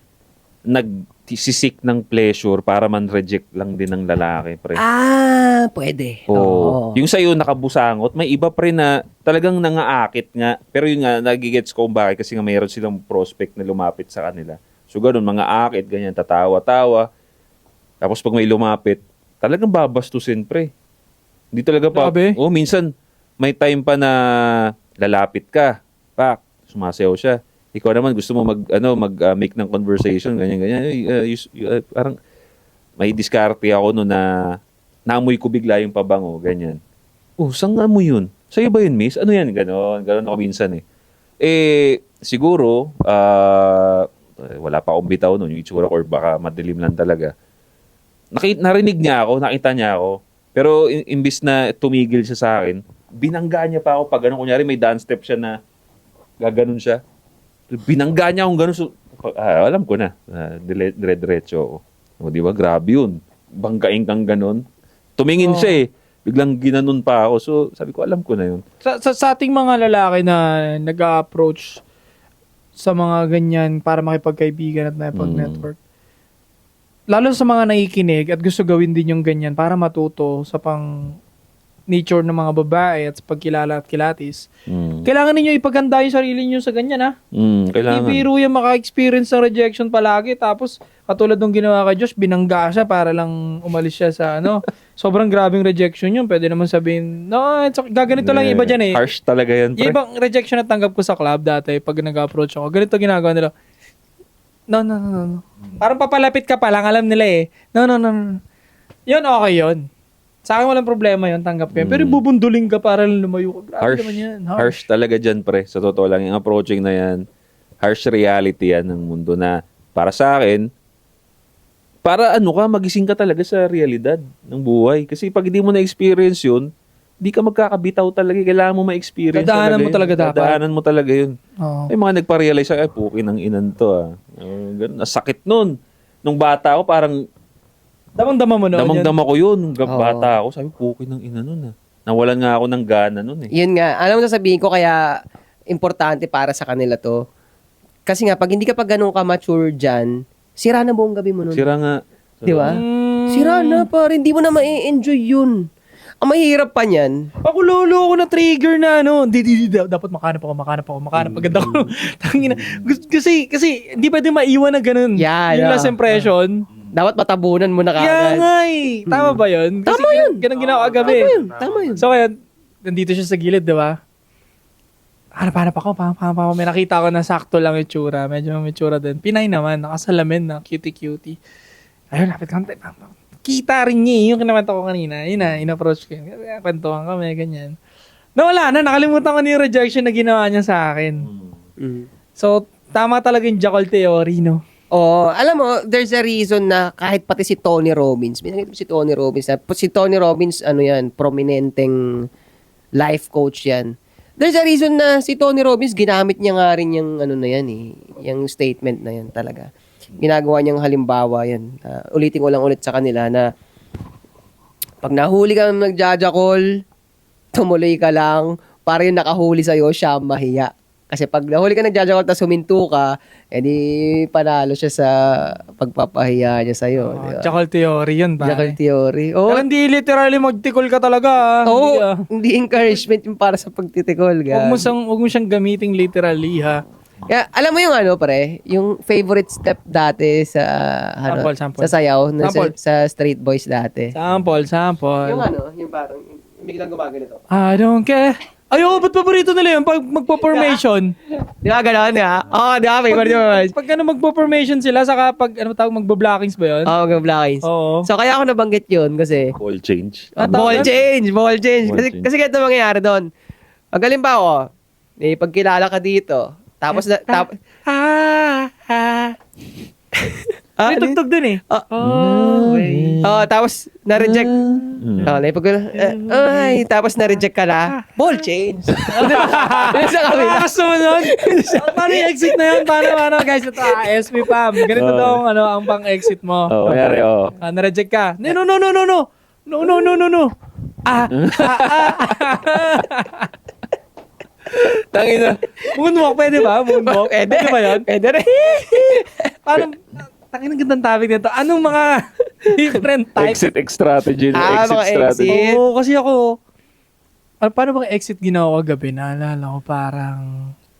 nagsisik ng pleasure para man-reject lang din ng lalaki, pre. Pwede. Oo. Yung sa'yo nakabusangot, may iba pre na talagang nangaakit nga. Pero yun nga, nagigets ko kung bakit kasi nga mayroon silang prospect na lumapit sa kanila. So ganun, mga akit, ganyan, tatawa-tawa. Tapos pag may lumapit, talagang babastusin, pre. Hindi talaga pa. Grabe. Minsan, may time pa na lalapit ka. Pak, sumasayaw siya. Ikaw naman gusto mo make ng conversation, ganyan. Parang may diskarte ako no na naamoy ko bigla yung pabango, ganyan. Saan amoy yun? Sa'yo ba yun, miss? Ano yan? Ganon ako minsan eh. Siguro, wala pa akong bitaw nun, yung itsura ko, or baka madilim lang talaga. Narinig niya ako, nakita niya ako, pero imbis na tumigil siya sa akin, binangga niya pa ako pag gano'n. Kunyari may dance step siya na gaganon siya. Binangga niya akong gano'n. So, alam ko na. Dire-diretso ako. O, di ba? Grabe yun. Banggain kang gano'n. Tumingin siya eh. Biglang ginanon pa ako. So, sabi ko, alam ko na yun. Sa ating mga lalaki na nag-approach sa mga ganyan para makipagkaibigan at makipag-network, lalo sa mga nakikinig at gusto gawin din yung ganyan para matuto sa pang nature ng mga babae at sa pagkilala at kilatis, kailangan ninyo ipaganda yung sarili niyo sa ganyan, ha? Kailangan. Ibiro yung maka-experience ng rejection palagi, tapos katulad ng ginawa kay Josh, binangga siya para lang umalis siya sa sobrang grabing rejection yun. Pwede naman sabihin, no, gaganito lang iba dyan eh. Harsh talaga yan, pre. Yung ibang rejection na tanggap ko sa club dati, pag nag-approach ako, ganito ginagawa nila. No. Parang papalapit ka pa lang, alam nila eh. No. Yun, okay yun. Sa akin walang problema yun, tanggap ko yun. Pero bubunduling ka para lang lumayo ka. Grabe naman yan. Harsh talaga dyan, pre. Sa totoo lang, yung approaching na yan, harsh reality yan ng mundo na para sa akin, para magising ka talaga sa realidad ng buhay. Kasi pag hindi mo na-experience yun, di ka magkakabitaw talaga. Kailangan mo ma-experience Dadaanan mo yun. talaga dapat. Dadaanan mo talaga yun. Oo. May mga nagpa-realize, ay, pukin ng inan to, ah. Ganun. Sakit nun. Nung bata ako, parang Damang-dama mo noon damang-dama ko yun. Nung Oo. bata ako, sabi, pukin ng ina nun, ah. Nawalan nga ako ng gana nun, eh. Yun nga, alam mo sasabihin ko kaya importante para sa kanila to. Kasi nga, pag hindi ka pa ganun ka-mature dyan, sira na buong gabi mo nun. Sira nga. Di ba? Sira na, pare. Hindi mo na ma-enjoy yun. Ang mahirap pa niyan. Ako lolo ako na trigger na Hindi, dapat makanap ako. Agad ako. Tangina. Kasi hindi pwede maiwan na ganun. Yan, Yung last impression. Dapat matabunan mo na Kaya kagad. nga eh. Tama ba yun? Kasi Tama yun. Ganun ginawa kagabi. Tama yun. So kaya, nandito siya sa gilid, di ba? Hanap ako. May nakita ko na sakto lang yung tsura. Medyo may tsura din. Pinay naman. Nakasalamin na. Cutie. Ayun, lapit ka. Kita rin niya yung kinamata ko kanina. Yun na, in-approach ko yun. Kwentuhan kami, ganyan. Nawala na. Nakalimutan ko na yung rejection na ginawa niya sa akin. Mm. So, tama talaga yung Jackal theory, no? Oh, alam mo, there's a reason na kahit pati si Tony Robbins, binanggit mo si Tony Robbins, si Tony Robbins, prominenteng life coach yan. There's a reason na si Tony Robbins, ginamit niya nga rin yung yung statement na yan talaga. Ginagawa niyang halimbawa yan. Ulitin ko lang ulit sa kanila na pag nahuli ka ng nagjajakol, tumuloy ka lang, para yung nakahuli sa'yo, siya mahiya. Kasi pag nahuli ka nagjajakol tapos huminto ka, edi panalo siya sa pagpapahiya niya sa'yo. Diba? Jackal theory yun, Jackal pare. theory. Oh, Pero hindi literally magtikol ka talaga, Oo, hindi encouragement yung para sa pagtitikol. Huwag mo siyang gamiting literally, ha? Kaya, alam mo yung pre, yung favorite step dati sa Sample. sa sayaw, Sample. sa Street Boys dati. Sample. Yung yung parang, biglang gumaganito. I don't care. Ayoko, ba't paborito nila yun? Pag magpo-formation. Di ba gano'n, ha? Oo, di ba? Favorite mo. Pag magpo-formation sila, saka pag, magbo-blockings ba yun? Oo, mag-blockings. Oo. So, kaya ako nabanggit yun kasi, Ball change. ball change. Ball Kasi, change. kasi ganito mangyayari doon. Magaling ba ako? Pagkilala ka dito, tapos May tugtog dun eh. Tapos na-reject. Tapos na-reject ka na. Ball change. Sa kabila. Lakas naman nun. Paano yung exit na yun? Paano guys? Ito, SP Pam. Ganito daw ang pang-exit mo. Oo, kanyari, oo. Na-reject ka. No. No. Tangina. Moonwalk, pwede ba? Moonwalk. Pwede ba yun? Pwede rin. Paano? Tangina, gandang topic nito. Anong mga different types? Exit strategy. Mga Exit strategy. exit. Oo, kasi ako, paano bang exit ginawa ko gabi? Naalala ko parang,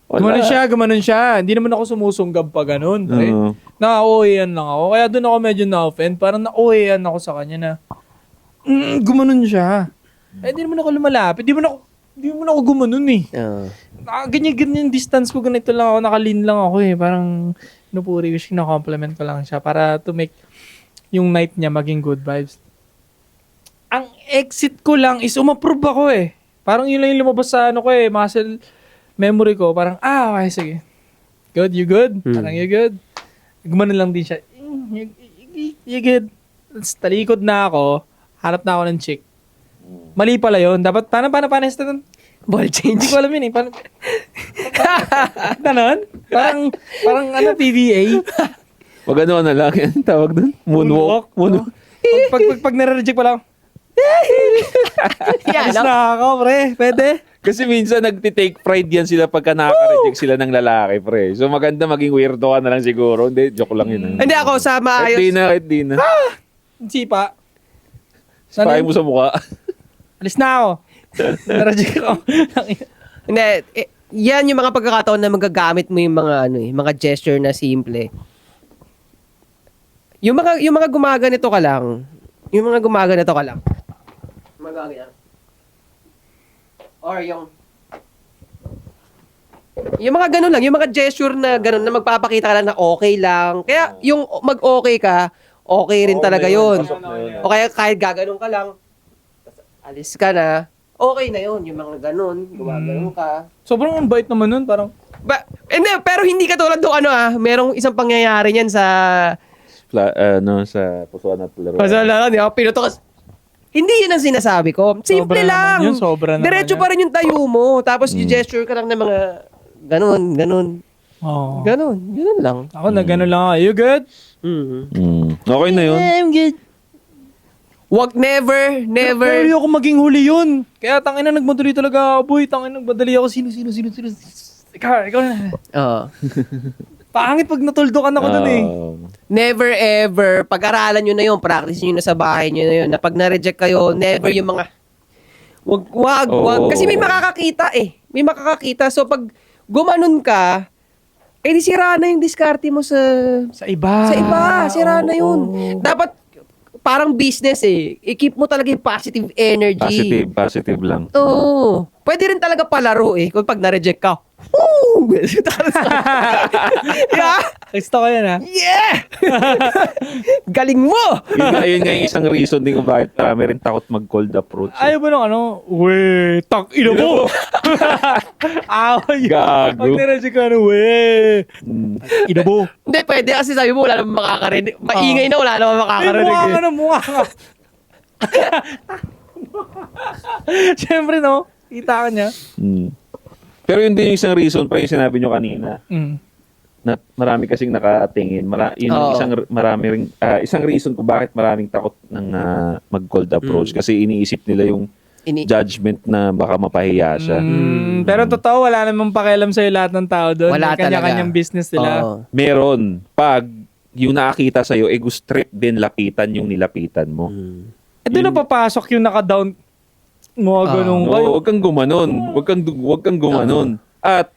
Wala. gumanon siya. Hindi naman ako sumusunggab pa ganun. Pre. Oo. Na-OAyan lang ako. Kaya doon ako medyo na-offend. Parang na-OAyan ako sa kanya na, gumanon siya. Eh, di naman ako lumalapit. Di naman ako gumanon eh. Ganyan distance ko, ganito lang ako, nakalin lang ako eh. Parang, nupuri ko siya, na-compliment ko lang siya para to make yung night niya maging good vibes. Ang exit ko lang is umapprove ako eh. Parang yun lang yung lumabas sa muscle memory ko. Parang, okay, sige. Good, you good? Parang, you good? Gumanon lang din siya. You good? Tapos talikod na ako, hanap na ako ng chick. Mali pala yun. Dapat, paano Ball change. hindi ko alam yun eh. Paano? Ganon? Parang PBA. Wag na lang yan. Tawag doon. Moonwalk. Pag nare-reject pala ako, Yan, alis na ako, pre. Pwede? Kasi minsan nagtitake pride yan sila pagka nakaka-reject sila ng lalaki, pre. So maganda maging weirdo ka na lang siguro. Hindi, joke lang yun. Hindi ako sa maayos. Kahit di na. Sipa. Spy mo sa mukha. Alis na ako. Nare-reject ako. Hindi, yan yung mga pagkakataon na magagamit mo yung mga mga gesture na simple. Yung mga gumaganito ka lang. Magaganyan. Or yung mga ganun lang, yung mga gesture na ganun na magpapakita ka lang na okay lang. Kaya yung mag-okay ka, okay rin talaga yun. O kaya kahit gaganon ka lang, alis ka na, okay na yun. Yung mga ganun, gumagano ka. Sobrang ang bait naman nun, parang, Hindi, pero hindi katulad doon merong isang pangyayari niyan sa Sa pusuan at laro. Pasalaran, di ako pinutok. Hindi yun ang sinasabi ko. Simple Sobra lang. naman yun, sobra naman Diretso yan. pa rin yung tayo mo. Tapos gesture ka lang ng mga ganun. oh. Ganun lang. Ako na gano'n lang ako. You good? Okay na yun. I'm good. Wag never. Pero ako maging huli yun. Kaya tangina nagmadali talaga ako, boy. Tangina nagmadali ako. Sino. Ikaw na. Oo. Pangit pag natuldukan ako dun eh. Never ever, pag-aralan nyo na yun, practice nyo na sa bahay nyo na yun, na pag na-reject kayo, never yung mga, wag. Kasi may makakakita eh. May makakakita. So pag gumanon ka, di sira na yung diskarte mo sa Sa iba. Sira na yun. Oo. Dapat, parang business eh. I-keep mo talaga yung positive energy. Positive lang. Oo. Pwede rin talaga palaro eh. Kung pag na-reject ka, woo! yeah! Gusto ko yan ha. Yeah! Galing mo! Yun nga yung isang reason din kung bakit marami rin takot mag-cold approach. Ayaw ba nung weh, tak ina mo! Away. Gago. Pag nireject ka weh, ina mo. Hindi, pwede kasi sabi mo, wala naman makakarinig. Maingay na, wala naman Ay, makakarinig. mukha ka na, mukha ka. Siyempre no, kita ka niya. Pero yun din yung isang reason pa yung sinabi nyo kanina. Na marami kasing nakatingin. Yun yung isang reason kung bakit maraming takot ng mag-cold approach. Kasi iniisip nila yung judgment na baka mapahiya siya. Pero totoo, wala namang pakialam sa'yo lahat ng tao doon. Wala May kanya-kanyang talaga. business nila. Oo. Meron. Pag yung nakakita sa'yo, gusto trip din lapitan yung nilapitan mo. Doon na papasok yung naka-down mo, ganun. Oo, huwag kang gumanon. Huwag kang gumanon. At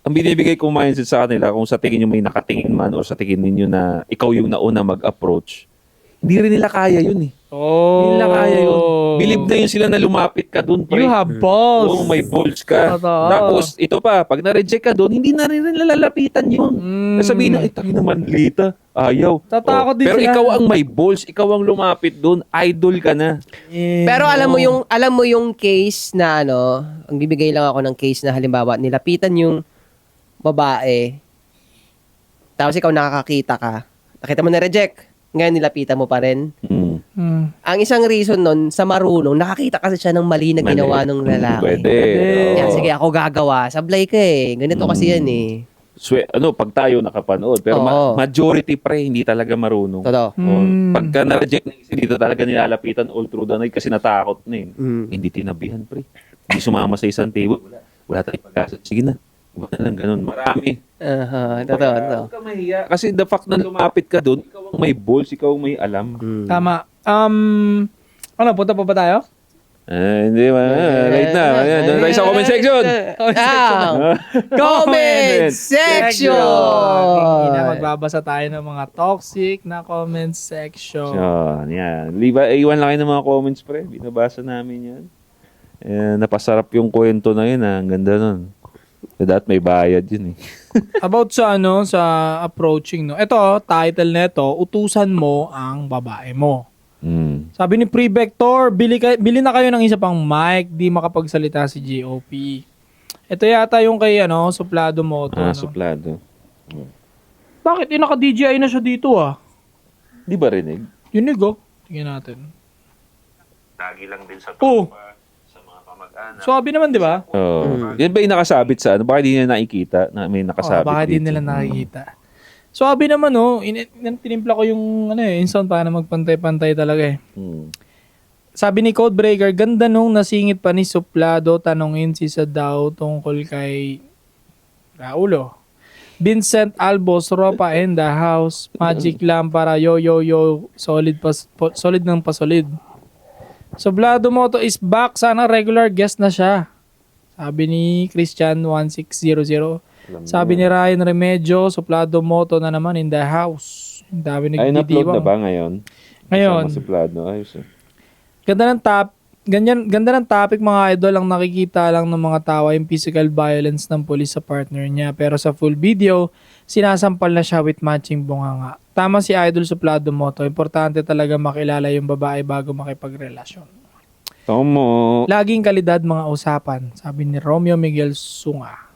ang binibigay kong mindset sa kanila, kung sa tingin nyo may nakatingin man o sa tingin ninyo na ikaw yung nauna mag-approach, hindi rin nila kaya yun eh. Hindi nila kaya yun. Believe na yun sila na lumapit ka dun. You have balls. Oo, may balls ka. Totoo. Tapos, ito pa, pag na-reject ka dun, hindi na rin nila lalapitan yun. Sabihin na, tayo naman, Lita. Ayaw. Tatakot din Pero sila. ikaw ang may balls, ikaw ang lumapit dun, idol ka na. Pero alam mo yung case na ang bibigay lang ako ng case na halimbawa, nilapitan yung babae, tapos ikaw nakakita ka, nakita mo na-reject, ngayon nilapitan mo pa rin. Ang isang reason nun, sa marunong, nakakita kasi siya ng mali na ginawa ng lalaki. Pwede. Yan, sige, ako gagawa. Sablay ka eh. Ganito kasi yan eh. Pag tayo nakapanood, pero Oo. majority pre, hindi talaga marunong. Totoo. Pagka na-reject na isa dito, talaga nilalapitan all through the night kasi natakot na eh. Hindi tinabihan pre. Hindi sumama sa isang table. Wala tayong pag-asa. Sige na. Huwag na lang ganun. Marami. Totoo. Huwag ka mahiya. Kasi the fact na lumapit ka doon, ikaw ang may balls, ikaw ang may alam. Tama. Punta pa ba tayo? Hindi ba? Right na. Doon tayo sa comment section. Comment section! Magbabasa tayo ng mga toxic na comment section. Yan. Iwan lang kayo ng mga comments, pre. Binabasa namin yan. Napasarap yung kwento na yun. Ang ganda nun. Dapat may bayad yun eh. About sa sa approaching, no. Ito, title nito, utusan mo ang babae mo. Sabi ni Pre-Vector, bili na kayo ng isa pang mic, di makapagsalita si GOP. Ito yata yung kay Suplado Moto. Suplado. Bakit? Naka-DJI na siya dito Di ba rinig? Yunig Tingnan natin. Lagi lang din sa sa mga kamag-anak. Sabi naman, di ba? Yan ba yung nakasabit sa ano? Baka di nila nakikita na may nakasabit Baka di nila nakikita. Sabi naman, tinimpla ko yung yung sound para magpantay-pantay talaga eh. Sabi ni Codebreaker, ganda nung nasingit pa ni Suplado, tanongin si sa daw tungkol kay Raulo. Vincent Albos, Ropa and the House, Magic Lampara, yo, solid ng pasolid. Suplado Moto is back, sana regular guest na siya. Sabi ni Christian 1600. Sabi ni Ryan Remedio, Suplado Moto na naman in the house. Ang dami na-upload nagdidiwang. na ba ngayon? Ngayon. Suplado. Ayos. Ganda ng topic mga idol, ang nakikita lang ng mga tawa yung physical violence ng police sa partner niya. Pero sa full video, sinasampal na siya with matching bunganga. Tama si Idol Suplado Moto. Importante talaga makilala yung babae bago makipagrelasyon. Tomo. Laging kalidad mga usapan, sabi ni Romeo Miguel Sunga.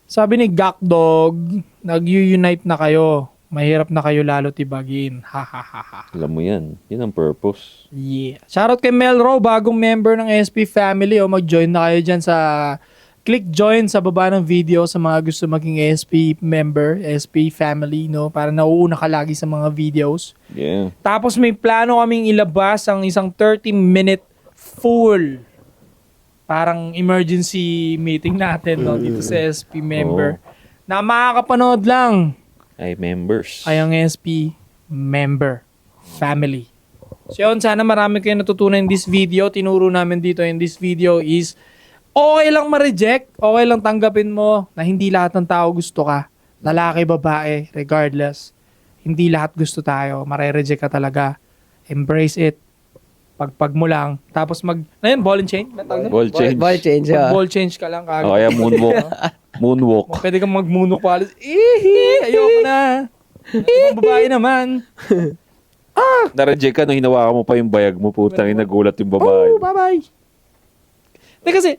Sabi ni Gakdog, nag-unite na kayo. Mahirap na kayo lalo tibagin. Ha ha ha ha. Alam mo yan. Yan ang purpose. Yeah. Shoutout kay Melro, bagong member ng SP family. O mag-join na kayo dyan sa... Click join sa baba ng video sa mga gusto maging SP member, SP family, no? Para nauuna ka lagi sa mga videos. Yeah. Tapos may plano kaming ilabas ang isang 30-minute full parang emergency meeting natin, no? Dito sa SP member. Na makakapanood lang Ay, members. ay ang SP member family. So yun, sana marami kayo natutunan in this video. Tinuro namin dito in this video is okay lang ma-reject, okay lang tanggapin mo na hindi lahat ng tao gusto ka. Lalaki, babae, regardless. Hindi lahat gusto tayo. Mare-reject ka talaga. Embrace it. Pagpag mo lang. Tapos ball and chain? Ball change. Ball change, Ball change ka lang kagad. O kaya moonwalk. Moonwalk. Pwede kang mag-moonwalk pa. Ayoko na. Ibang babae naman. Na-reject ka nung hinawakan mo pa yung bayag mo. Putang ina, nagulat yung babae. Oh, bye-bye. Hindi kasi,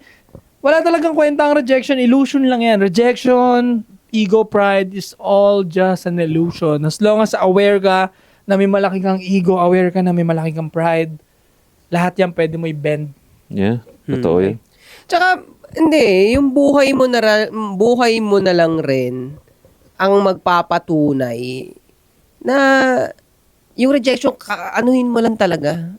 wala talagang kwenta ang rejection. Illusion lang yan. Rejection, ego, pride is all just an illusion. As long as aware ka na may malaki kang ego, aware ka na may malaki kang pride, lahat yan pwede mo i-bend. Yeah, totoo yan. Tsaka, hindi, yung buhay mo na lang rin ang magpapatunay na yung rejection, anuhin mo lang talaga.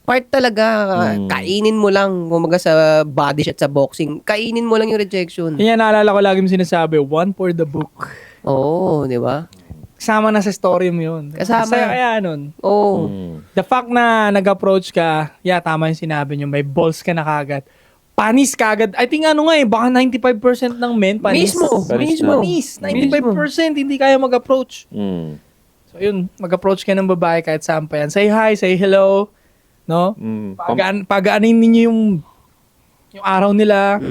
Part talaga. Kainin mo lang. Kumaga sa body shot, sa boxing. Kainin mo lang yung rejection. Yan, naalala ko lagi mo sinasabi, one for the book. Oo, di ba? Kasama na sa story mo yun. Kasama. Masaya kaya nun. Oo. The fact na nag-approach ka, tama yung sinabi nyo, may balls ka na kagad. Panis kagad. I think baka 95% ng men, panis. Panis na. 95% hindi kaya mag-approach. So yun, mag-approach ka ng babae kahit saan pa yan. Say hi, say hello. No? Pagaanin ninyo yung araw nila.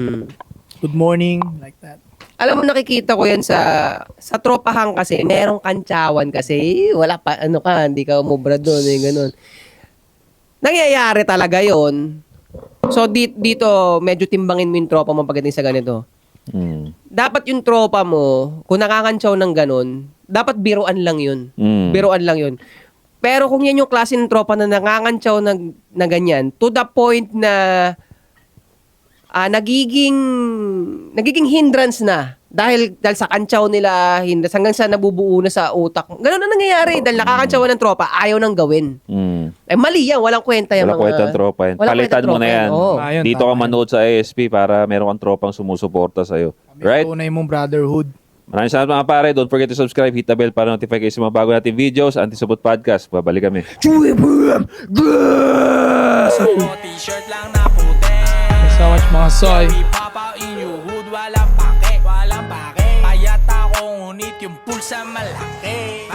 Good morning, like that. Alam mo, nakikita ko yan sa tropahan kasi, merong kantsawan kasi, wala pa, hindi ka umubra doon, ganun. Nangyayari talaga yon. So, dito, medyo timbangin mo yung tropa mo pagdating sa ganito. Dapat yung tropa mo, kung nakakantsaw ng ganun, dapat biruan lang yun. Biruan lang yun. Pero kung yan yung klase ng tropa na nangangantsaw na ganyan, to the point na nagiging hindrance na dahil sa kantsaw nila, hanggang sa nabubuo na sa utak. Ganun na nangyayari dahil nakakantsawan ng tropa, ayaw nang gawin. Mali yan, walang kwenta yan. Walang kwenta ang tropa yan. Palitan mo na yan. Ayun, Dito ka manood sa ASP para meron kang tropang sumusuporta sa'yo. Right? Tunay mong brotherhood. Maraming salamat mga pare. Don't forget to subscribe, hit the bell para notify kayo sa mga bago natin videos. Anti-Sabot Podcast. Babalik kami. T-shirt lang na puti. Thank you so much mga soy. Papa in your hood, walang pake. Payat ako, ngunit yung pulsa malaki.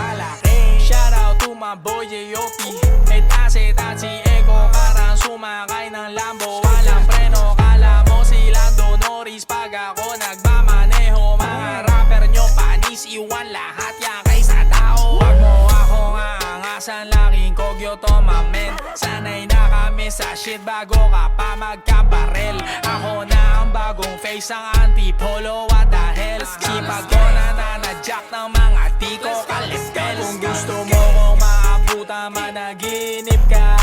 Shout out to my boy J.O.P. May tasit at si Eko, parang sumakay ng Lambo. Walang preno, kala mo si Lando Norris. Pag ako nagmamaneho, mga rapper nyo panis, iwan lahat yan kaysa tao. Wag mo akong aangasan, laking kogyo to mamen. Sanay na kami sa shit bago ka pa magkabarel. Ako na ang bagong face, ang antipolo, what the hell. Sipag ko na nanadyak ng mga tiko kalipel. Kung gusto mo kong maabutan, managinip ka.